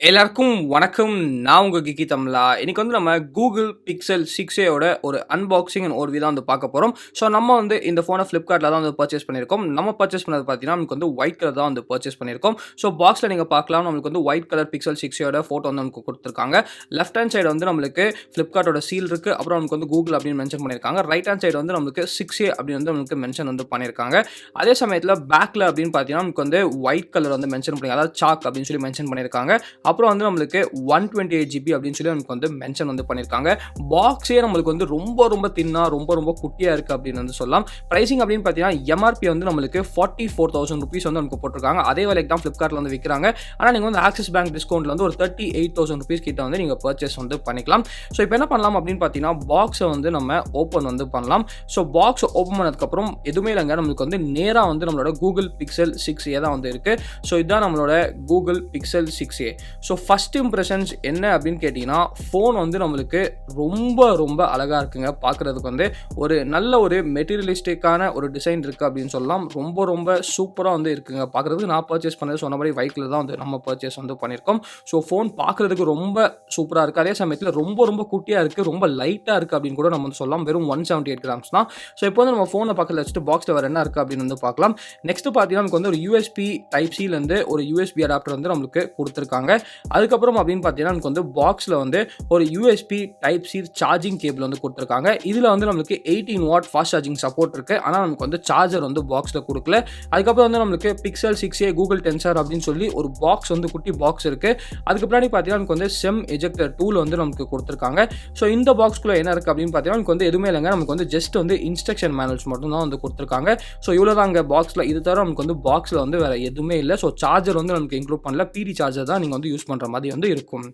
எல்லாருக்கும் வணக்கம். நான் உங்க கிக்கி தமிழா. இன்னைக்கு வந்து நம்ம கூகுள் பிக்சல் 6a ஓட ஒரு அன்பாக்சிங் அண்ட் ஓர்வி தான் வந்து பார்க்க போறோம். ஸோ நம்ம வந்து இந்த ஃபோனை ஃப்ளிப்கார்ட்ல தான் வந்து பர்ச்சேஸ் பண்ணியிருக்கோம். நம்ம பர்ச்சேஸ் பண்ணது பார்த்தீங்கன்னா, நமக்கு வந்து ஒயிட் கலர் தான் வந்து பர்ச்சேஸ் பண்ணியிருக்கோம். ஸோ பாக்ஸில் நீங்கள் பார்க்கலாம், நம்மளுக்கு வந்து ஒயிட் கலர் பிக்சல் 6a ஓட ஃபோட்டோ வந்து நமக்கு கொடுத்துருக்காங்க. லெஃப்ட் ஹேண்ட் சைடு வந்து நம்மளுக்கு ஃப்ளிப்கார்ட்டோட சீல் இருக்கு. அப்புறம் நமக்கு வந்து கூகுள் அப்படின்னு மென்ஷன் பண்ணியிருக்காங்க. ரைட் ஹேண்ட் சைடு வந்து நம்மளுக்கு 6a அப்படின்னு வந்து நமக்கு மென்ஷன் வந்து பண்ணியிருக்காங்க. அதே சமயத்தில் பேக்கில் அப்படின்னு பார்த்தீங்கன்னா, நமக்கு வந்து ஒயிட் கலர் வந்து மென்ஷன் பண்ணி, அதாவது சாக் அப்படின்னு சொல்லி மென்ஷன் பண்ணியிருக்காங்க. அப்புறம் வந்து நம்மளுக்கு 128 GB அப்படின்னு சொல்லி நமக்கு வந்து மென்ஷன் வந்து பண்ணியிருக்காங்க. பாக்ஸே நம்மளுக்கு வந்து ரொம்ப தின்னா ரொம்ப குட்டியா இருக்கு அப்படின்னு வந்து சொல்லலாம். பிரைசிங் அப்படின்னு பார்த்தீங்கன்னா எம்ஆர்பி வந்து நம்மளுக்கு 44,000 rupees வந்து நமக்கு போட்டிருக்காங்க. அதே விலைக்கு தான் ஃப்ளிப்கார்ட்ல வந்து விற்கிறாங்க. ஆனால் நீங்கள் வந்து ஆக்சிஸ் பேங்க் டிஸ்கவுண்ட்ல வந்து ஒரு 38,000 rupees கிட்ட வந்து நீங்கள் பர்ச்சேஸ் வந்து பண்ணிக்கலாம். ஸோ இப்போ என்ன பண்ணலாம் அப்படின்னு பார்த்தீங்கன்னா, பாக்ஸை வந்து நம்ம ஓப்பன் வந்து பண்ணலாம். ஸோ பாக்ஸ் ஓப்பன் பண்ணதுக்கப்புறம் எதுவுமே இல்லைங்க, நம்மளுக்கு வந்து நேராக வந்து நம்மளோட கூகுள் பிக்சல் 6a தான் வந்து இருக்கு. ஸோ இதுதான் நம்மளோட Google pixel 6a. So first impressions என்ன அப்படின்னு கேட்டிங்கன்னா, ஃபோன் வந்து நம்மளுக்கு ரொம்ப அழகாக இருக்குங்க. பார்க்குறதுக்கு வந்து ஒரு நல்ல ஒரு மெட்டீரியலிஸ்டிக்கான ஒரு டிசைன் இருக்குது அப்படின்னு சொல்லலாம். ரொம்ப சூப்பராக வந்து இருக்குங்க பார்க்குறதுக்கு. நான் பர்ச்சேஸ் பண்ணது சொன்ன மாதிரி ஒயிட்டில் தான் வந்து நம்ம பர்ச்சேஸ் வந்து பண்ணியிருக்கோம். ஸோ ஃபோன் பார்க்குறதுக்கு ரொம்ப சூப்பராக இருக்குது. அதே சமயத்தில் ரொம்ப குட்டியாக இருக்குது, ரொம்ப லைட்டாக இருக்குது அப்படின்னு கூட நம்ம வந்து சொல்லலாம். வெறும் 178 grams தான். ஸோ இப்போ வந்து நம்ம ஃபோனை பக்கத்தில் வச்சுட்டு பாக்ஸில் வேறு என்ன இருக்குது அப்படின்னு வந்து பார்க்கலாம். நெக்ஸ்ட் பார்த்தீங்கன்னா நமக்கு வந்து ஒரு யூஎஸ்பி டைப் சிலேருந்து ஒரு யூஎஸ்பி அடாப்டர் வந்து நம்மளுக்கு கொடுத்துருக்காங்க. அதுக்கப்புறம் அப்படின்னு பார்த்தீங்கன்னா நமக்கு வந்து பாக்ஸில் வந்து ஒரு USB type C charging cable வந்து கொடுத்துருக்காங்க. இதில் வந்து நம்மளுக்கு 18 watt ஃபாஸ்ட் சார்ஜிங் சப்போர்ட் இருக்குது. ஆனால் நமக்கு வந்து சார்ஜர் வந்து பாக்ஸில் கொடுக்கல. அதுக்கப்புறம் வந்து நம்மளுக்கு பிக்சல் 6a கூகுள் டென்சர் அப்படின்னு சொல்லி ஒரு பாக்ஸ் வந்து குட்டி பாக்ஸ் இருக்குது. அதுக்கு பின்னாடி பார்த்தீங்கன்னா நமக்கு வந்து செம் எஜெக்டர் டூல் வந்து நமக்கு கொடுத்துருக்காங்க. ஸோ இந்த பாக்ஸ்குள்ளே என்ன இருக்குது அப்படின்னு பார்த்தீங்கன்னா நமக்கு வந்து எதுவுமே இல்லைங்க, நமக்கு வந்து ஜஸ்ட் வந்து இன்ஸ்ட்ரக்ஷன் மேனுவல்ஸ் மட்டும் தான் வந்து கொடுத்துருக்காங்க. ஸோ இவ்வளோ தான் அங்கே பாக்ஸில். இது தவிர நமக்கு வந்து பாக்ஸில் வந்து வேறு எதுவுமே இல்லை. ஸோ சார்ஜர் வந்து நமக்கு இன்க்ளூட் பண்ணல. பிடி சார்ஜர் தான் நீங்கள் வந்து யூஸ் பண்ணுற மாதிரி வந்து இருக்கும்.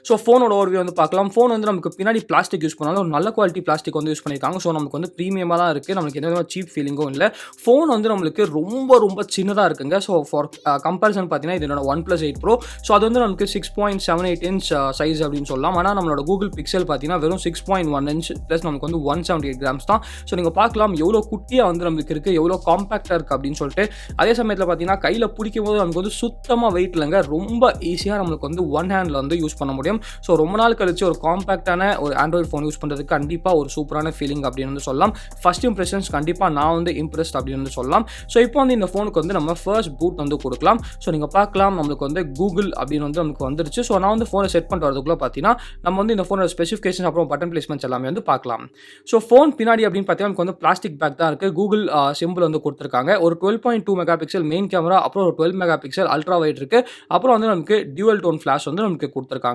ஸோ ஃபோனோட ஓவர்வியூ வந்து பார்க்கலாம். ஃபோன் வந்து நமக்கு பின்னாடி பிளாஸ்டிக் யூஸ் பண்ணாலும் ஒரு நல்ல குவாலிட்டி பிளாஸ்டிக் வந்து யூஸ் பண்ணியிருக்காங்க. ஸோ நமக்கு வந்து ப்ரீமியமாக தான் இருக்குது. நமக்கு எந்த விதமான சீப் ஃபீலிங்கும் இல்லை. ஃபோன் வந்து நம்மளுக்கு ரொம்ப சின்னதாக இருக்குங்க. ஸோ ஃபார் கம்பேரிசன் பார்த்தீங்கன்னா இது என்னோட OnePlus 8 Pro. ஸோ அது வந்து நமக்கு 6.78 inch சைஸ் அப்படின்னு சொல்லலாம். ஆனால் நம்மளோட கூகுள் பிக்சல் பார்த்தீங்கன்னா வெறும் 6.1 inch ப்ளஸ் நமக்கு வந்து 178 grams தான். ஸோ நீங்கள் பார்க்கலாம் எவ்வளோ குட்டியாக வந்து நமக்கு இருக்குது, எவ்வளோ காம்பேக்டாக இருக்குது அப்படின்னு சொல்லிட்டு. அதே சமயத்தில் பார்த்தீங்கன்னா கையில் பிடிக்கும் போது நமக்கு வந்து சுத்தமாக வெயிட் இல்லைங்க. ரொம்ப ஈஸியாக நம்மளுக்கு வந்து ஒன் ஹேண்டில் வந்து யூஸ் பண்ண முடியும். ஸோ ரொம்ப நாள் கழிச்சு ஒரு காம்பேக்டான ஒரு ஆண்ட்ராய்டு ஃபோன் யூஸ் பண்ணுறதுக்கு கண்டிப்பாக ஒரு சூப்பரான ஃபீலிங் அப்படின்னு வந்து சொல்லலாம். ஃபர்ஸ்ட் இம்ப்ரெஷன்ஸ் கண்டிப்பாக நான் வந்து இம்ப்ரெஸ்ட் அப்படின்னு வந்து சொல்லலாம். ஸோ இப்போ வந்து இந்த ஃபோனுக்கு வந்து நம்ம ஃபர்ஸ்ட் பூட் வந்து கொடுக்கலாம். ஸோ நீங்கள் பார்க்கலாம் நம்மளுக்கு வந்து கூகுள் அப்படின்னு வந்து நமக்கு வந்துருச்சு. ஸோ நான் வந்து ஃபோனை செட் பண்ணிட்டு வரதுக்குள்ளே பார்த்தீங்கன்னா நம்ம வந்து இந்த ஃபோனோட ஸ்பெசிஃபிகேஷன் அப்புறம் பட்டன் பிளேஸ்மெண்ட்ஸ் எல்லாமே வந்து பார்க்கலாம். ஸோ ஃபோன் பின்னாடி அப்படின்னு பார்த்தீங்கன்னா நமக்கு வந்து பிளாஸ்டிக் பேக் தான் இருக்குது. கூகுள் சிம்பிள் வந்து கொடுத்துருக்காங்க. ஒரு 12.2 MP மெயின் கேமரா, அப்புறம் ஒரு 12 MP அல்ட்ரா வைட் இருக்குது. அப்புறம் வந்து நமக்கு டியூவல் டோன் ஃப்ளாஷ் வந்து நமக்கு கொடுத்துருக்காங்க.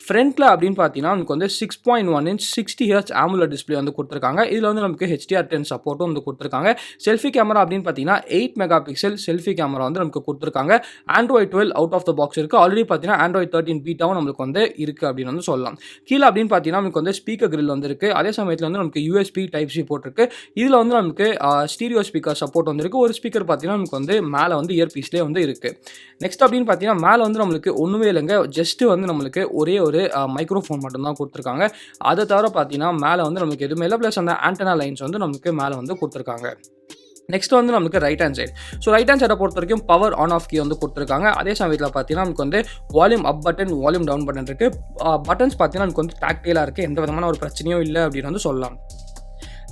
ஃப்ரண்ட்டில் அப்படின்னு பார்த்தீங்கன்னா நமக்கு வந்து 6.1 inch 60Hz AMOLED டிஸ்பிளே வந்து கொடுத்துருக்காங்க. இதில் வந்து நமக்கு HDR10 சப்போர்ட்டும் வந்து கொடுத்துருக்காங்க. செல்ஃபி கேமரா அப்படின்னு பார்த்தீங்கன்னா 8 MP செல்ஃபி கேமரா வந்து நமக்கு கொடுத்துருக்காங்க. Android 12 out of the box இருக்குது. ஆல்ரெடி பார்த்தீங்கன்னா Android 13 பீட்டாவும் நம்மளுக்கு வந்து இருக்குது அப்படின்னு வந்து சொல்லலாம். கீழே அப்படின்னு பார்த்தீங்கன்னா நமக்கு வந்து ஸ்பீக்கர் கிரில் வந்து இருக்குது. அதே சமயத்தில் வந்து நமக்கு USB டைப் சி போட்டிருக்கு. இதில் வந்து நமக்கு ஸ்டீரியோ ஸ்பீக்கர் சப்போர்ட் வந்து இருக்குது. ஒரு ஸ்பீக்கர் பார்த்தீங்கன்னா நமக்கு வந்து மேலே வந்து இயர்பீஸ்லேயே வந்து இருக்குது. நெக்ஸ்ட் அப்படின்னு பார்த்தீங்கன்னா மேலே வந்து நம்மளுக்கு ஒன்றுமே இல்லைங்க, ஜஸ்ட் வந்து நம்மளுக்கு ஒரே ஒரு மைக்ரோஃபோன் மட்டும்தான் கொடுத்துருக்காங்க. அதை தவிர பார்த்தீங்கன்னா மேலே வந்து நமக்கு எதுவுமே இல்லை. ப்ளஸ் அந்த ஆண்டனா லைன்ஸ் வந்து நமக்கு மேலே வந்து கொடுத்துருக்காங்க. நெக்ஸ்ட் வந்து நமக்கு right hand side. So right hand சைடை பொறுத்த வரைக்கும் பவர் ஆன் ஆஃப் கீ வந்து கொடுத்துருக்காங்க. அதே சமயத்தில் பார்த்தீங்கன்னா நமக்கு வந்து volume up button, volume down button இருக்குது. பட்டன்ஸ் பார்த்தீங்கன்னா நமக்கு வந்து டாக்டைலாக இருக்குது. எந்த விதமான ஒரு பிரச்சனையும் இல்லை அப்படின்னு வந்து சொல்லலாம்.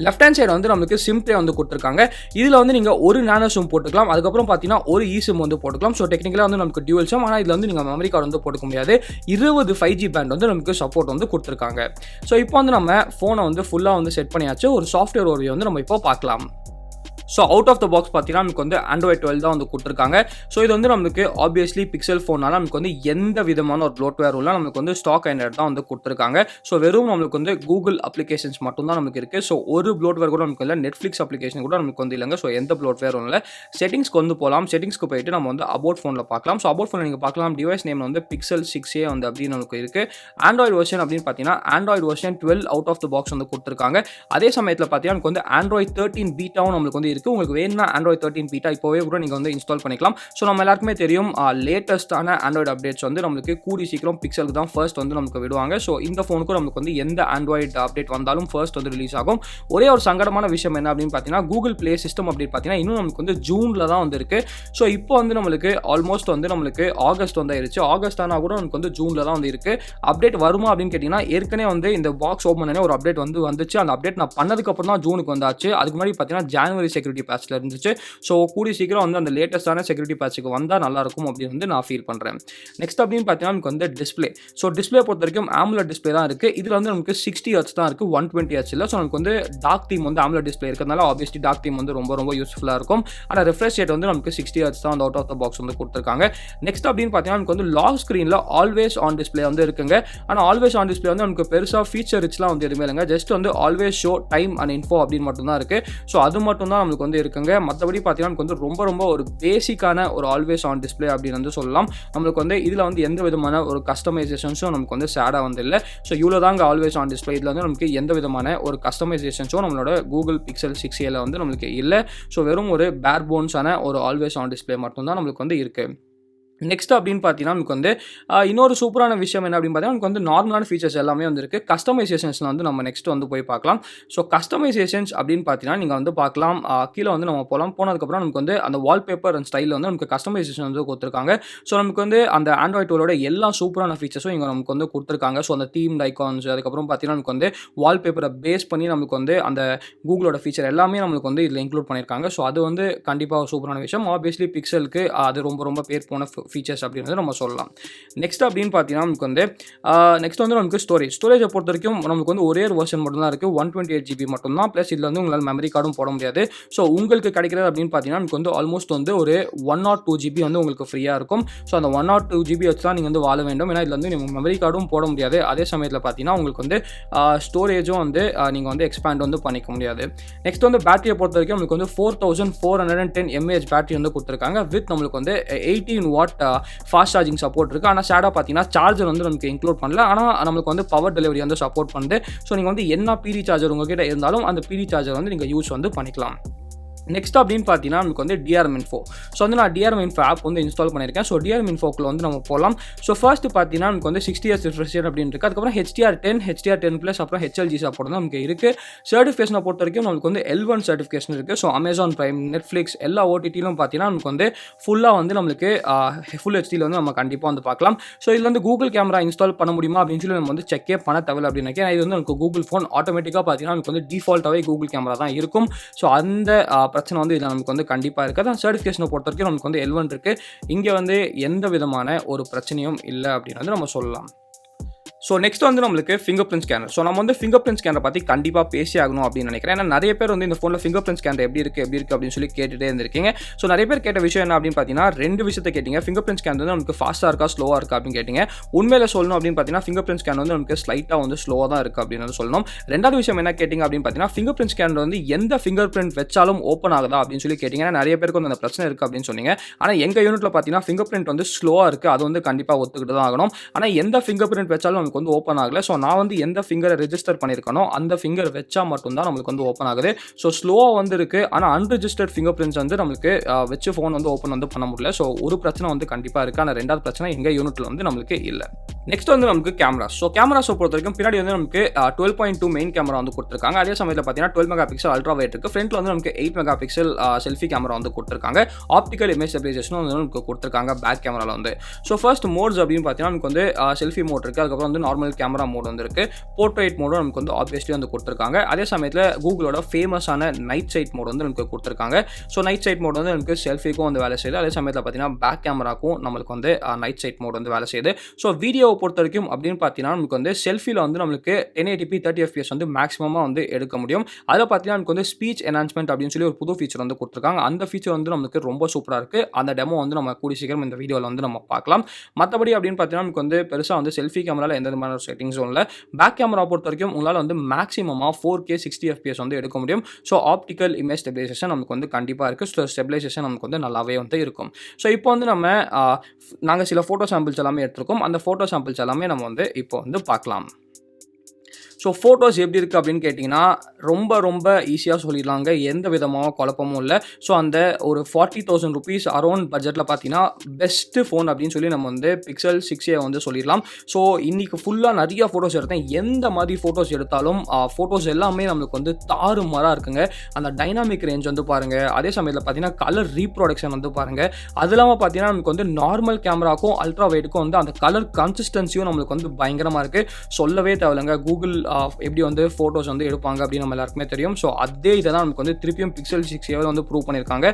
லெஃப்ட் ஹேண்ட் சைடு வந்து நமக்கு சிம் ட்ரே வந்து கொடுத்துருக்காங்க. இதில் வந்து நீங்கள் ஒரு நானோ சிம் போட்டுக்கலாம். அதுக்கப்புறம் பார்த்தீங்கன்னா ஒரு சிம் வந்து போட்டுக்கலாம். ஸோ டெக்னிக்கலாக வந்து நமக்கு டியூவல் சிம். ஆனால் இதில் வந்து நீங்கள் மெமரி கார்டு வந்து போட்டுக்க முடியாது. 20 5G பேண்ட் வந்து நமக்கு சப்போர்ட் வந்து கொடுத்துருக்காங்க. ஸோ இப்போ வந்து நம்ம ஃபோனை வந்து ஃபுல்லாக வந்து செட் பண்ணியாச்சு. ஒரு சாஃப்ட்வேர் ஓவர்வியூ வந்து நம்ம இப்போ பார்க்கலாம். So out of the box பார்த்தீங்கன்னா நமக்கு வந்து Android 12 தான் வந்து கொடுத்துருக்காங்க. ஸோ இது வந்து நமக்கு ஆப்வியஸ்லி பிக்சல் ஃபோனால நமக்கு வந்து எந்த விதமான ஒரு ப்ளோட்வேரும் இல்லை. நமக்கு வந்து ஸ்டாக் ஆண்ட்ராய்டு தான் வந்து கொடுத்துருக்காங்க. ஸோ வெறும் நம்மளுக்கு வந்து கூகுள் அப்ளிகேஷன்ஸ் மட்டும் தான் நமக்கு இருக்குது. ஸோ ஒரு ப்ளோட்வேர் கூட நமக்கு இல்லை. நெட்ஃப்ளிக்ஸ் அப்ளிகேஷன் கூட நமக்கு வந்து இல்லைங்க. ஸோ எந்த ப்ளோட்வேரும் இல்லை. செட்டிங்ஸ்க்கு வந்து போகலாம். செட்டிங்ஸ்க்கு போயிட்டு நம்ம வந்து அபவுட் ஃபோனில் பார்க்கலாம். ஸோ அபவுட் ஃபோனில் நீங்கள் பார்க்கலாம் டிவைஸ் நேம் வந்து பிக்சல் 6a வந்து அப்படின்னு நமக்கு இருக்குது. ஆண்ட்ராய்டு வெர்ஷன் அப்படின்னு பார்த்தீங்கன்னா Android version 12 out of the box வந்து கொடுத்துருக்காங்க. அதே சமயத்தில் பார்த்தீங்கன்னா நமக்கு வந்து Android 13 பீட்டாவும் நம்மளுக்கு வந்து இருக்குது. உங்களுக்கு வேணும்னா Android 13 பீட்டா இப்போவே கூட நீங்கள் வந்து இன்ஸ்டால் பண்ணிக்கலாம். ஸோ நம்ம எல்லாருக்குமே தெரியும் லேட்டஸ்ட்டான ஆண்ட்ராய்டு அப்டேட்ஸ் வந்து நம்மளுக்கு கூடி சீக்கிரம் பிக்சலுக்கு தான் ஃபர்ஸ்ட் வந்து நமக்கு விடுவாங்க. ஸோ இந்த ஃபோனுக்கும் நமக்கு வந்து எந்த ஆண்ட்ராய்டு அப்டேட் வந்தாலும் ஃபர்ஸ்ட் வந்து ரிலீஸ் ஆகும். ஒரே ஒரு சங்கடமான விஷயம் என்ன அப்படின்னு பார்த்தீங்கன்னா, கூகுள் ப்ளே சிஸ்டம் அப்டேட் பார்த்தீங்கன்னா இன்னும் நமக்கு வந்து ஜூனில் தான் வந்து இருக்குது. ஸோ இப்போ வந்து நம்மளுக்கு ஆல்மோஸ்ட் வந்து நம்மளுக்கு ஆகஸ்ட் வந்து ஆயிடுச்சு. ஆகஸ்ட் ஆனால் கூட நமக்கு வந்து ஜூனில் தான் வந்து இருக்குது. அப்டேட் வருமா அப்படின்னு கேட்டிங்கன்னா, ஏற்கனவே வந்து இந்த பாக்ஸ் ஓப்பன் பண்ணி ஒரு அப்டேட் வந்து வந்துச்சு. அந்த அப்டேட் நான் பண்ணதுக்கப்புறம் தான் ஜூனுக்கு வந்தாச்சு. அதுக்கு முன்னாடி பார்த்தீங்கன்னா ஜனவரி செக்யூரிட்டி பேட்ச்ல இருந்துச்சு. ஸோ கூடிய சீக்கிரம் வந்து அந்த லேட்டஸ்டான செக்யூரிட்டி பேட்சுக்கு வந்தால் நல்லாயிருக்கும் அப்படின்னு வந்து நான் ஃபீல் பண்ணுறேன். நெக்ஸ்ட் அப்படின்னு பார்த்தீங்கன்னா நமக்கு வந்து டிஸ்பிளே. ஸோ டிஸ்பிளே பொறுத்த வரைக்கும் AMOLED டிஸ்பிளே தான் இருக்குது. இதில் வந்து நமக்கு 60 ஹெர்ட்ஸ் தான் இருக்குது, 120 ஹெர்ட்ஸ் இல்லை. ஸோ நமக்கு வந்து டார்க் தீம் வந்து AMOLED டிஸ்பிளே இருக்கிறதுனால ஆப்வியஸ்லி டார்க் தீம் வந்து ரொம்ப ரொம்ப யூஸ்ஃபுல்லாக இருக்கும். ஆனால் ரெஃப்ரெஷ் ரேட் வந்து நமக்கு 60 ஹெர்ட்ஸ் தான் வந்து அவுட் ஆஃப் த பாக்ஸ் வந்து கொடுத்துருக்காங்க. நெக்ஸ்ட் அப்படின்னு பார்த்தீங்கன்னா நமக்கு வந்து லாக் ஸ்க்ரீனில் ஆல்வேஸ் ஆன் டிஸ்பிளே வந்து இருக்குங்க. ஆனால் ஆல்வேஸ் ஆன் டிஸ்பிளே வந்து நமக்கு பெருசாக ஃபீச்சர் ரிச்லாம் வந்து எதுவுமே இல்லைங்க. ஜஸ்ட் வந்து always show time and info அப்படின்னு மட்டும் தான் இருக்குது. ஸோ அது மட்டும் தான் நமக்கு வந்து இருக்குங்க. மற்றபடி பார்த்தீங்கன்னா நமக்கு வந்து ரொம்ப ரொம்ப ஒரு பேசிக்கான ஒரு ஆல்வேஸ் ஆன் டிஸ்பிளே அப்படின்னு வந்து சொல்லலாம். நம்மளுக்கு வந்து இதில் வந்து எந்த விதமான ஒரு கஸ்டமைசேஷன்ஸும் நமக்கு வந்து சேடாக வந்து இல்லை. ஸோ இவ்வளோ தாங்க ஆல்வேஸ் ஆன் டிஸ்பிளே. இதில் வந்து நமக்கு எந்த விதமான ஒரு கஸ்டமைசேஷன்ஸும் நம்மளோட கூகுள் பிக்சல் 6a வந்து நம்மளுக்கு இல்லை. ஸோ வெறும் ஒரு பேர் போன்ஸான ஒரு ஆல்வேஸ் ஆன் டிஸ்பிளே மட்டும் தான் நம்மளுக்கு வந்து இருக்குது. நெக்ஸ்ட் அப்படின்னு பார்த்தீங்கன்னா நமக்கு வந்து இன்னொரு சூப்பரான விஷயம் என்ன அப்படின்னு பார்த்தீங்கன்னா நமக்கு வந்து நார்மலான ஃபீச்சர்ஸ் எல்லாமே வந்து இருக்குது. கஸ்டமைசேஷன்ஸில் வந்து நம்ம நெக்ஸ்ட் வந்து போய் பார்க்கலாம். ஸோ கஸ்டமைசேஷன்ஸ் அப்படின்னு பார்த்தீங்கன்னா நீங்கள் வந்து பார்க்கலாம், கீழே வந்து நம்ம போனதுக்கப்புறம் நமக்கு வந்து அந்த வால்பேப்பர் அண்ட் ஸ்டைலில் வந்து நமக்கு கஸ்டமைசேஷன் வந்து கொடுத்துருக்காங்க. ஸோ நமக்கு வந்து அந்த ஆண்ட்ராய்ட் டூலோட எல்லா சூப்பரான ஃபீச்சர்ஸும் இங்கே நமக்கு வந்து கொடுத்துருக்காங்க. ஸோ அந்த தீம்ட் ஐகான்ஸ், அதுக்கப்புறம் பார்த்தீங்கன்னா நமக்கு வந்து வால்பேப்பரை பேஸ் பண்ணி நமக்கு வந்து அந்த கூகுளோட ஃபீச்சர் எல்லாமே நம்மளுக்கு வந்து இதில் இன்க்ளூட் பண்ணியிருக்காங்க. ஸோ அது வந்து கண்டிப்பாக சூப்பரான விஷயம். ஆப்வியஸ்லி பிக்சலுக்கு அது ரொம்ப ரொம்ப பேர் போன ஃபீச்சர்ஸ் அப்படின்றது நம்ம சொல்லலாம். நெக்ஸ்ட் அப்படின்னு பார்த்தீங்கன்னா நமக்கு வந்து நெக்ஸ்ட் வந்து நமக்கு ஸ்டோரேஜை பொறுத்த வரைக்கும் நமக்கு வந்து ஒரே ஒரு வெர்ஷன் மட்டும் தான் இருக்குது, 128 GB மட்டும் தான். ப்ளஸ் இதில் வந்து உங்களால் மெமரி கார்டும் போட முடியாது. ஸோ உங்களுக்கு கிடைக்கிறது அப்படின்னு பார்த்தீங்கன்னா நமக்கு வந்து ஆல்மோஸ்ட் வந்து ஒரு 102 GB வந்து உங்களுக்கு ஃப்ரீயாக இருக்கும். ஸோ அந்த 102 GB வச்சு தான் நீங்கள் வந்து வாழ வேண்டும். ஏன்னா இதில் வந்து நீங்கள் மெமரி கார்டும் போட முடியாது. அதே சமயத்தில் பார்த்தீங்கன்னா உங்களுக்கு வந்து ஸ்டோரேஜும் வந்து நீங்கள் வந்து எக்ஸ்பேண்ட் வந்து பண்ணிக்க முடியாது. நெக்ஸ்ட் வந்து பேட்டரியை பொறுத்த வரைக்கும் நமக்கு வந்து 4410 mAh பேட்டரி வந்து கொடுத்துருக்காங்க. வித் நம்மளுக்கு வந்து 18 வாட் ஃபாஸ்ட் சார்ஜிங் சப்போர்ட் இருக்குது. ஆனால் ஷேடாக பார்த்தீங்கன்னா சார்ஜர் வந்து நமக்கு இன்க்ளூட் பண்ணல. ஆனால் நம்மளுக்கு வந்து பவர் டெலிவரி வந்து சப்போர்ட் பண்ணுது. ஸோ நீங்கள் வந்து என்ன பிடி சார்ஜர் உங்ககிட்ட இருந்தாலும் அந்த பிடி சார்ஜர் வந்து நீங்கள் யூஸ் வந்து பண்ணிக்கலாம். நெக்ஸ்ட் அப்படின்னு பார்த்தீங்கன்னா நமக்கு வந்து DRM Info. ஸோ வந்து நான் DRM Info ஆப் வந்து இன்ஸ்டால் பண்ணியிருக்கேன். ஸோ DRM Infoக்குள்ள வந்து நம்ம போகலாம். ஸோ ஃபர்ஸ்ட் பார்த்தீங்கன்னா நமக்கு வந்து 60 Hz refresh rate அப்படின்னு இருக்குது. அதுக்கப்புறம் HDR10, HDR10+, அப்புறம் HLG சப்போர்ட் தான் நமக்கு இருக்குது. சர்டிஃபிகேஷனை பொறுத்த வரைக்கும் நமக்கு வந்து L1 சர்டிஃபிகேஷன் இருக்குது. ஸோ அமேசான் பிரைம், நெட்ஃப்ளிக்ஸ் எல்லா OTTலும் பார்த்தீங்கன்னா நமக்கு வந்து ஃபுல்லாக வந்து நம்மளுக்கு ஃபுல் ஹெச்டியில் வந்து நம்ம கண்டிப்பாக வந்து பார்க்கலாம். ஸோ இதில் வந்து கூகுள் கேமரா இன்ஸ்டால் பண்ண முடியுமா அப்படின்னு சொல்லி நம்ம வந்து செக்கே பண்ண தேவை அப்படின்னு நினைக்கிறேன். இது வந்து நமக்கு கூகுள் ஃபோன் ஆட்டோமேட்டிக்காக பார்த்தீங்கன்னா நமக்கு வந்து டிஃபால்ட்டாகவே கூகுள் கேமரா தான் இருக்கும். ஸோ அந்த பிரச்சனை வந்து இதில் நமக்கு வந்து கண்டிப்பாக இருக்குது. அதான் சர்டிஃபிகேஷனை பொறுத்த வரைக்கும் நமக்கு வந்து L1 இருக்குது. இங்கே வந்து எந்த விதமான ஒரு பிரச்சனையும் இல்லை அப்படின்னு வந்து நம்ம சொல்லலாம். ஸோ நெக்ஸ்ட் வந்து நம்மளுக்கு ஃபிங்கர் பிரிண்ட் ஸ்கேனர். ஸோ நம்ம வந்து ஃபிங்கர் பிரிண்ட் ஸ்கேனர் பற்றி கண்டிப்பாக பேசி ஆகணும் அப்படின்னு நினைக்கிறேன். ஏன்னா நிறைய பேர் வந்து இந்த ஃபோனில் ஃபிங்கர் பிரிண்ட் ஸ்கேனர் எப்படி இருக்குது அப்படின்னு சொல்லி கேட்டுகிட்டே இருந்திருக்கீங்க. ஸோ நிறைய பேர் கேட்ட விஷயம் என்ன அப்படின்னு பார்த்தீங்கன்னா, ரெண்டு விஷயத்தை கேட்டிங்க. ஃபிங்கர் பிரிண்ட் ஸ்கேன் வந்து நமக்கு ஃபாஸ்ட்டாக இருக்கா ஸ்லோவாக இருக்கா அப்படின்னு கேட்டிங்க. உண்மையில சொல்லணும் அப்படின்னு பார்த்தீங்கன்னா ஃபிங்கர் பிரிண்ட் ஸ்கேன் வந்து நமக்கு ஸ்லைட்டாக வந்து ஸ்லோவாக தான் இருக்குது அப்படின்னு வந்து சொல்லணும். ரெண்டாவது விஷயம் என்ன கேட்டிங்க அப்படின்னு பார்த்தீங்கன்னா, ஃபிங்கர் பிரிண்ட் ஸ்கேனர் வந்து எந்த ஃபிங்கர் பிரிண்ட் வச்சாலும் ஓப்பன் ஆகுதா அப்படின்னு சொல்லி கேட்டிங்க. ஏன்னா நிறைய பேருக்கு வந்து அந்த பிரச்சனை இருக்குது அப்படின்னு சொன்னீங்க. ஆனால் எங்கள் யூனிட்டில் பார்த்தீங்கன்னா ஃபிங்கர் பிரிண்ட் வந்து ஸ்லோவாக இருக்குது. அது வந்து கண்டிப்பாக ஒத்துக்கிட்டு தான் ஆகணும். ஆனால் எந்த ஃபிங்கர் பிரிண்ட் வச்சாலும் நமக்கு வந்து ஓப்பன் ஆகலை. ஸோ நான் வந்து எந்த ஃபிங்கரை ரெஜிஸ்டர் பண்ணியிருக்கனோ அந்த ஃபிங்கர் வச்சா மட்டும்தான் நம்மளுக்கு வந்து ஓப்பன் ஆகுது. ஸோ ஸ்லோவாக வந்து இருக்குது. ஆனால் அன்ரிஜிஸ்டர்ட் ஃபிங்கர் பிரிண்ட்ஸ் வந்து நம்மளுக்கு வச்சு ஃபோன் வந்து ஓப்பன் வந்து பண்ண முடியல. ஸோ ஒரு பிரச்சனை வந்து கண்டிப்பாக இருக்குது. ஆனால் ரெண்டாவது பிரச்சனை எங்கள் யூனிட்டில் வந்து நம்மளுக்கு இல்லை. நெக்ஸ்ட் வந்து நமக்கு கேமராஸ். ஸோ கேமராஸை பொறுத்த வரைக்கும் பின்னாடி வந்து நமக்கு 12.2 மெயின் கேமரா வந்து கொடுத்துருக்காங்க. அதே சமயத்தில் பார்த்தீங்கன்னா 12 மெகா பிக்சல் அல்ட்ரா வைட் இருக்குது. ஃப்ரண்ட்டில் வந்து நமக்கு 8 மெகா பிக்சல் செல்ஃபி கேமரா வந்து கொடுத்துருக்காங்க. ஆப்டிக்கல் இமேஜ் ஸ்டெபிலைசேஷனும் வந்து நமக்கு கொடுத்துருக்காங்க பேக் கேமராவில் வந்து. ஸோ ஃபர்ஸ்ட் மோட்ஸ் அப்படின்னு பார்த்தீங்கன்னா நமக்கு வந்து செல்ஃபி மோட் இருக்குது. அதுக்கப்புறம் வந்து நார்மல் கேமரா மோட் வந்து இருக்குது. போர்ட்ரேட் மோடும் நமக்கு வந்து ஆப்வியஸ்லி வந்து கொடுத்துருக்காங்க. அதே சமயத்தில் கூகுளோட ஃபேமஸான நைட் சைட் மோட் வந்து நமக்கு கொடுத்துருக்காங்க. ஸோ நைட் சைட் மோட் வந்து நமக்கு செல்ஃபிக்கும் வந்து வேலை செய்யுது. அதே சமயத்தில் பார்த்தீங்கன்னா பேக் கேமராக்கும் நம்மளுக்கு வந்து நைட் சைட் மோட் வந்து வேலை செய்யுது. ஸோ வீடியோவை பொறுத்த வரைக்கும் அப்படின்னு பார்த்தீங்கன்னா நமக்கு வந்து செல்ஃபியில் வந்து நம்மளுக்கு 1080p 30 fps வந்து மேக்ஸிமமாக வந்து எடுக்க முடியும். அதில் பார்த்தீங்கன்னா நமக்கு வந்து ஸ்பீச் என்ஹான்ஸ்மெண்ட் அப்படின்னு சொல்லி ஒரு புது ஃபீச்சர் வந்து கொடுத்துருக்காங்க. அந்த ஃபீச்சர் வந்து நமக்கு ரொம்ப சூப்பராக இருக்குது. அந்த டெமோ வந்து நம்ம கூடி சீக்கிரம் இந்த வீடியோவில் வந்து நம்ம பார்க்கலாம். மற்றபடி அப்படின்னு பார்த்தீங்கன்னா நமக்கு வந்து பெருசாக வந்து செல்ஃபி கேமராவில் எந்த விதமான செட்டிங்ஸும் இல்லை. பேக் கேமரா பொறுத்த வரைக்கும் உங்களால் வந்து மேக்ஸிமமாக 4K 60 fps வந்து எடுக்க முடியும். ஸோ ஆப்டிக்கல் இமேஜ் ஸ்டெபிலைசேஷன் நமக்கு வந்து கண்டிப்பாக இருக்குது. ஸோ ஸ்டெபிலைசேஷன் நமக்கு வந்து நல்லாவே வந்து இருக்கும். ஸோ இப்போ வந்து நாங்கள் சில ஃபோட்டோ சாம்பிள்ஸ் எல்லாமே எடுத்திருக்கோம். அந்த ஃபோட்டோ சாம்பிள்ஸ் எல்லாமே நம்ம வந்து இப்போ வந்து பார்க்கலாம். ஸோ ஃபோட்டோஸ் எப்படி இருக்குது அப்படின்னு கேட்டிங்கன்னா ரொம்ப ரொம்ப ஈஸியாக சொல்லிடலாங்க. எந்த விதமான குழப்பமும் இல்லை. ஸோ அந்த ஒரு 40,000 ருபீஸ் அரௌண்ட் பட்ஜெட்டில் பார்த்தீங்கன்னா பெஸ்ட்டு ஃபோன் அப்படின்னு சொல்லி நம்ம வந்து பிக்சல் 6a வந்து சொல்லிடலாம். ஸோ இன்றைக்கி ஃபுல்லாக நிறைய ஃபோட்டோஸ் எடுத்தேன். எந்த மாதிரி ஃபோட்டோஸ் எடுத்தாலும் ஃபோட்டோஸ் எல்லாமே நம்மளுக்கு வந்து தாறுமாறாக இருக்குங்க. அந்த டைனாமிக் ரேஞ்ச் வந்து பாருங்கள். அதே சமயத்தில் பார்த்தீங்கன்னா கலர் ரீப்ரொடக்ஷன் வந்து பாருங்கள். அது இல்லாமல் பார்த்தீங்கன்னா நமக்கு வந்து நார்மல் கேமராக்கும் அல்ட்ரா வைடுக்கும் வந்து அந்த கலர் கன்சிஸ்டன்சியும் நம்மளுக்கு வந்து பயங்கரமாக இருக்குது. சொல்லவே தேவையில்லைங்க. கூகுள் எப்படி வந்து ஃபோட்டோஸ் வந்து எடுப்பாங்க அப்படின்னு நம்ம எல்லாருக்குமே தெரியும். ஸோ அதே இதை தான் நமக்கு வந்து திருப்பியும் பிக்சல் 6a வந்து ப்ரூவ் பண்ணியிருக்காங்க.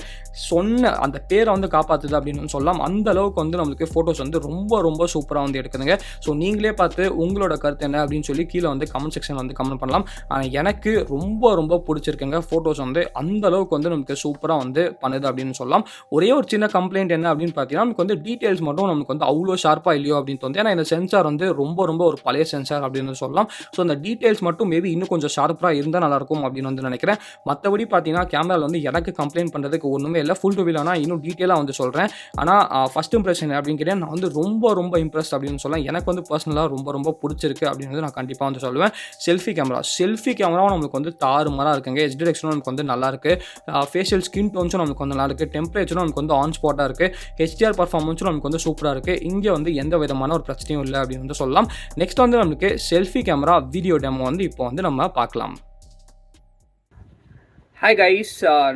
சொன்ன அந்த பேரை வந்து காப்பாற்றுது அப்படின்னு சொல்லலாம். அந்த அளவுக்கு வந்து நம்மளுக்கு ஃபோட்டோஸ் வந்து ரொம்ப ரொம்ப சூப்பராக வந்து எடுக்குதுங்க. ஸோ நீங்களே பார்த்து உங்களோட கருத்து என்ன அப்படின்னு சொல்லி கீழே வந்து கமெண்ட் செக்ஷனில் வந்து கமெண்ட் பண்ணலாம். ஆனால் எனக்கு ரொம்ப ரொம்ப பிடிச்சிருக்குங்க. ஃபோட்டோஸ் வந்து அந்த அளவுக்கு வந்து நமக்கு சூப்பராக வந்து பண்ணுது அப்படின்னு சொல்லலாம். ஒரே ஒரு சின்ன கம்ப்ளைண்ட் என்ன அப்படின்னு பார்த்தீங்கன்னா நமக்கு வந்து டீட்டெயில்ஸ் மட்டும் நமக்கு வந்து அவ்வளோ ஷார்ப்பாக இல்லையோ அப்படின்னு தோணுது. ஏன்னா இந்த சென்சார் வந்து ரொம்ப ரொம்ப ஒரு பழைய சென்சார் அப்படின்னு சொல்லலாம். ஸோ அந்த டீட்டெயில்ஸ் மட்டும் மேபி இன்னும் கொஞ்சம் ஷார்ப்பாக இருந்தால் நல்லாயிருக்கும் அப்படின்னு வந்து நினைக்கிறேன். மற்றபடி பார்த்தீங்கன்னா கேமராவில் வந்து எனக்கு கம்ப்ளைண்ட் பண்ணுறதுக்கு ஒன்றுமே இல்லை. ஃபுல் ரிவ்யூல நான் இன்னும் டீட்டெயிலாக வந்து சொல்கிறேன். ஆனால் ஃபஸ்ட் இம்ப்ரெஷன் அப்படின்னு கேட்டால் நான் வந்து ரொம்ப ரொம்ப இம்ப்ரெஸ்ட் அப்படின்னு சொல்லலாம். எனக்கு வந்து பர்சனலாக ரொம்ப ரொம்ப பிடிச்சிருக்கு அப்படின்னு நான் கண்டிப்பாக வந்து சொல்லுவேன். செல்ஃபி கேமராவும் நம்மளுக்கு வந்து தாறுமாறாக இருக்குங்க. எச் டிரெக்ஷனும் நமக்கு வந்து நல்லாயிருக்கு. ஃபேஷியல் ஸ்கின் டோன்ஸும் நமக்கு வந்து நல்லாயிருக்கு. டெம்பரேச்சரும் நமக்கு வந்து ஆன் ஸ்பாட்டாக இருக்குது. ஹெச்டிஆர் பர்ஃபார்மன்ஸும் நமக்கு வந்து சூப்பராக இருக்குது. இங்கே வந்து எந்த விதமான ஒரு பிரச்சனையும் இல்லை அப்படின்னு வந்து சொல்லலாம். நெக்ஸ்ட் வந்து நமக்கு செல்ஃபி கேமரா வீடியோ டெமோ வந்து இப்போ வந்து நம்ம பார்க்கலாம். ஹாய் கைஸ்,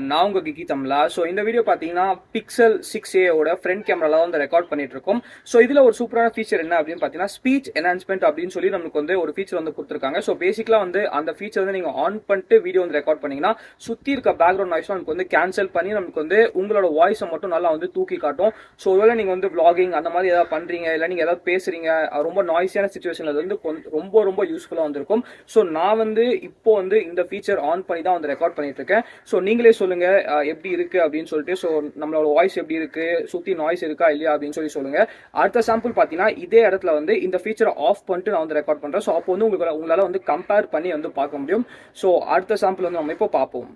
நான் உங்கள் கிக்கி தமிழா. ஸோ இந்த வீடியோ பார்த்தீங்கன்னா பிக்சல் 6a ஓட ஃப்ரண்ட் கேமராவில் வந்து ரெக்கார்ட் பண்ணிட்டு இருக்கோம். ஸோ இதில் ஒரு சூப்பரான ஃபீச்சர் என்ன அப்படின்னு பார்த்தீங்கன்னா ஸ்பீச் என்ஹான்ஸ்மெண்ட் அப்படின்னு சொல்லி நமக்கு வந்து ஒரு ஃபீச்சர் வந்து கொடுத்துருக்காங்க. ஸோ பேசிக்கலாக வந்து அந்த ஃபீச்சர் வந்து நீங்கள் ஆன் பண்ணிட்டு வீடியோ வந்து ரெக்கார்ட் பண்ணிங்கன்னா சுற்றி இருக்க பேக்ரவுண்ட் நாய்ஸும் நமக்கு வந்து கேன்சல் பண்ணி நமக்கு வந்து உங்களோட வாய்ஸை மட்டும் நல்லா வந்து தூக்கி காட்டும். ஸோ ஒருவேளை நீங்கள் வந்து vlogging அந்த மாதிரி ஏதாவது பண்ணுறீங்க, இல்லை நீங்கள் ஏதாவது பேசுகிறீங்க, ரொம்ப நாய்ஸியான சுச்சுவேஷனில் வந்து ரொம்ப ரொம்ப யூஸ்ஃபுல்லாக வந்திருக்கும். ஸோ நான் வந்து இப்போ வந்து இந்த ஃபீச்சர் ஆன் பண்ணி தான் வந்து ரெக்கார்ட் பண்ணிட்டு இருக்கேன். ஸோ நீங்களே சொல்லுங்க எப்படி இருக்கு அப்படின்னு சொல்லிட்டு. ஸோ நம்மளோட வாய்ஸ் எப்படி இருக்கு, சுத்தி நாய்ஸ் இருக்கா இல்லையா அப்படின்னு சொல்லி சொல்லுங்க. அடுத்த சாம்பிள் பார்த்தீங்கன்னா இதே இடத்துல வந்து இந்த ஃபீச்சரை ஆஃப் பண்ணிட்டு நான் வந்து ரெக்கார்ட் பண்றேன். ஸோ அப்போ வந்து உங்களால வந்து கம்பேர் பண்ணி வந்து பார்க்க முடியும். ஸோ அடுத்த சாம்பிள் வந்து நம்ம இப்போ பார்ப்போம்.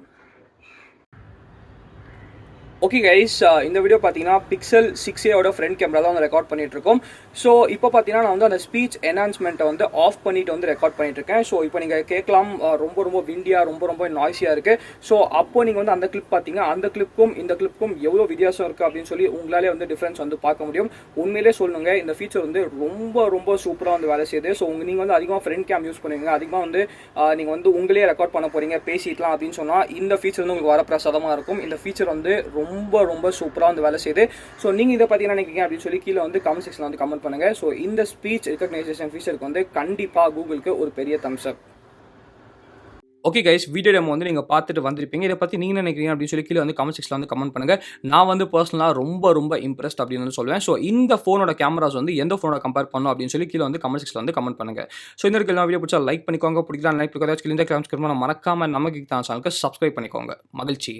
ஓகே கைஸ், இந்த வீடியோ பார்த்தீங்கன்னா பிக்சல் 6a ஓட ஃப்ரண்ட் கேமரா தான் வந்து ரெக்கார்ட் பண்ணிட்டு இருக்கோம். ஸோ இப்போ பார்த்தீங்கன்னா நான் வந்து அந்த ஸ்பீச் என்ஹான்ஸ்மெண்ட்டை வந்து ஆஃப் பண்ணிட்டு வந்து ரெக்கார்ட் பண்ணிட்டு இருக்கேன். ஸோ இப்போ நீங்கள் கேட்கலாம் ரொம்ப ரொம்ப விண்டியாக ரொம்ப நாய்ஸியாக இருக்குது. ஸோ அப்போ நீங்கள் வந்து அந்த கிளிப் பார்த்தீங்கன்னா அந்த கிளிப்புக்கும் இந்த கிளிப்புக்கும் எவ்வளோ வித்தியாசம் இருக்குது அப்படின்னு சொல்லி உங்களாலே வந்து டிஃப்ரென்ஸ் வந்து பார்க்க முடியும். உண்மையிலே சொல்லுங்க, இந்த ஃபீச்சர் வந்து ரொம்ப சூப்பராக வந்து வேலை செய்யுது. ஸோ நீங்கள் வந்து அதிகமாக ஃப்ரண்ட் கேம் யூஸ் பண்ணுவீங்க, அதிகமாக வந்து நீங்கள் வந்து உங்களே ரெக்கார்ட் பண்ண போகிறீங்க, பேசிக்கலாம் அப்படின்னு சொன்னால் இந்த ஃபீச்சர் வந்து உங்களுக்கு வரப்பிரசாதமாக இருக்கும். இந்த ஃபீச்சர் வந்து ரொம்ப சூப்பராக வந்து வேலை செய்யுது. ஸோ நீங்கள் இதை பற்றி நினைக்கிறீங்க அப்படின்னு சொல்லி கீழே வந்து கமெண்ட் செக்ஷனில் வந்து கமெண்ட் பண்ணுங்கள். ஸோ இந்த ஸ்பீச் ரெகக்னைசேஷன் ஃபீச்சருக்கு வந்து கண்டிப்பாக கூகுளுக்கு ஒரு பெரிய தம்ஸ் அப். ஓகே கைஸ், வீடியோ டெமோ வந்து நீங்கள் பார்த்துட்டு வந்திருப்பீங்க. இதை பற்றி நீங்கள் நினைக்கிறீங்க அப்படின்னு சொல்லி கீழே வந்து கமெண்ட் செக்ஷனில் வந்து கமெண்ட் பண்ணுங்கள். நான் வந்து பர்சனலாக ரொம்ப இம்ப்ரெஸ்ட் அப்படின்னு வந்து சொல்லுவேன். ஸோ இந்த ஃபோனோட கேமராஸ் வந்து எந்த ஃபோனோட கம்பேர் பண்ணணும் அப்படின்னு சொல்லி கீழே வந்து கமெண்ட் செக்ஷனில் வந்து கமெண்ட் பண்ணுங்கள். ஸோ இந்த இருக்கிற வீடியோ பிடிச்சா லைக் பண்ணிக்கோங்க, பிடிக்கலாம் லைக் பண்ணிக்கோங்க. மறக்காம நம்ம கிக் சேனலுக்கு சப்ஸ்கிரைப் பண்ணிக்கோங்க. மகிழ்ச்சி.